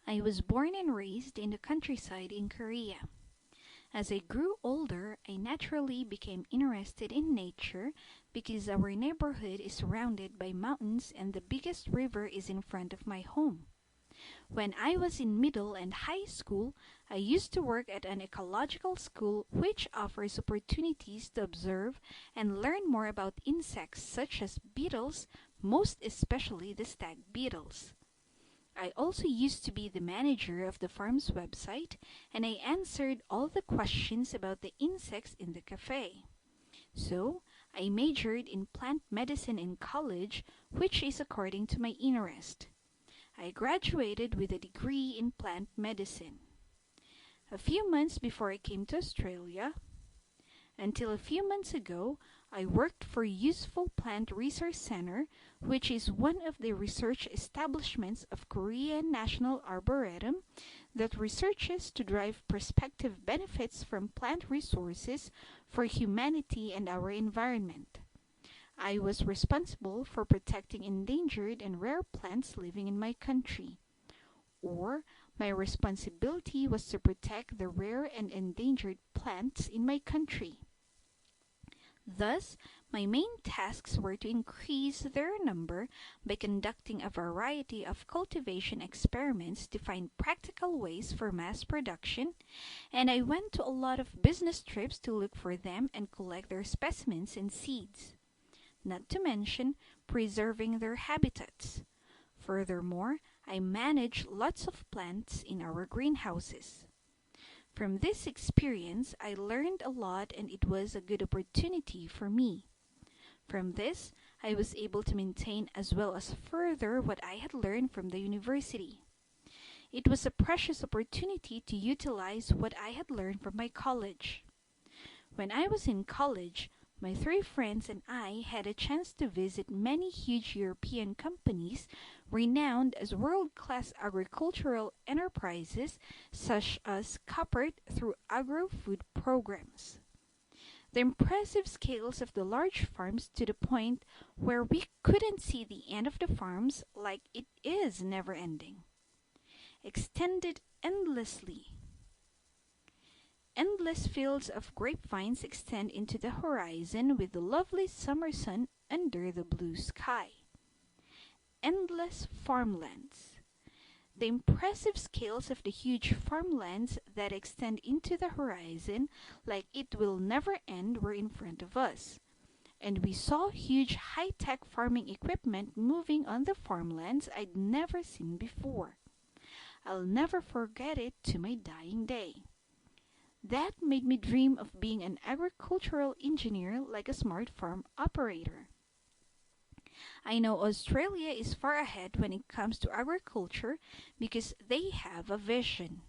I was born and raised in the countryside in Korea. As I grew older, I naturally became interested in nature because our neighborhood is surrounded by mountains and the biggest river is in front of my home. When I was in middle and high school, I used to work at an ecological school which offers opportunities to observe and learn more about insects such as beetles, most especially the stag beetles. I also used to be the manager of the farm's website and I answered all the questions about the insects in the cafe. So, I majored in plant medicine in college, which is according to my interest. I graduated with a degree in plant medicine. A few months before I came to Australia, until a few months ago, I worked for Useful Plant Research Center, which is one of the research establishments of Korean National Arboretum that researches to drive prospective benefits from plant resources for humanity and our environment. I was responsible for protecting endangered and rare plants living in my country. Or, my responsibility was to protect the rare and endangered plants in my country. Thus, my main tasks were to increase their number by conducting a variety of cultivation experiments to find practical ways for mass production, and I went to a lot of business trips to look for them and collect their specimens and seeds, not to mention preserving their habitats. Furthermore, I manage lots of plants in our greenhouses. From this experience, I learned a lot and it was a good opportunity for me. From this, I was able to maintain as well as further what I had learned from the university. It was a precious opportunity to utilize what I had learned from my college. When I was in college, my three friends and I had a chance to visit many huge European companies renowned as world-class agricultural enterprises such as Coppert through agro-food programs. The impressive scales of the large farms to the point where we couldn't see the end of the farms like it is never-ending. Extended endlessly. Endless fields of grapevines extend into the horizon with the lovely summer sun under the blue sky. Endless farmlands. The impressive scales of the huge farmlands that extend into the horizon like it will never end were in front of us. And we saw huge high-tech farming equipment moving on the farmlands I'd never seen before. I'll never forget it to my dying day. That made me dream of being an agricultural engineer like a smart farm operator. I know Australia is far ahead when it comes to agriculture because they have a vision.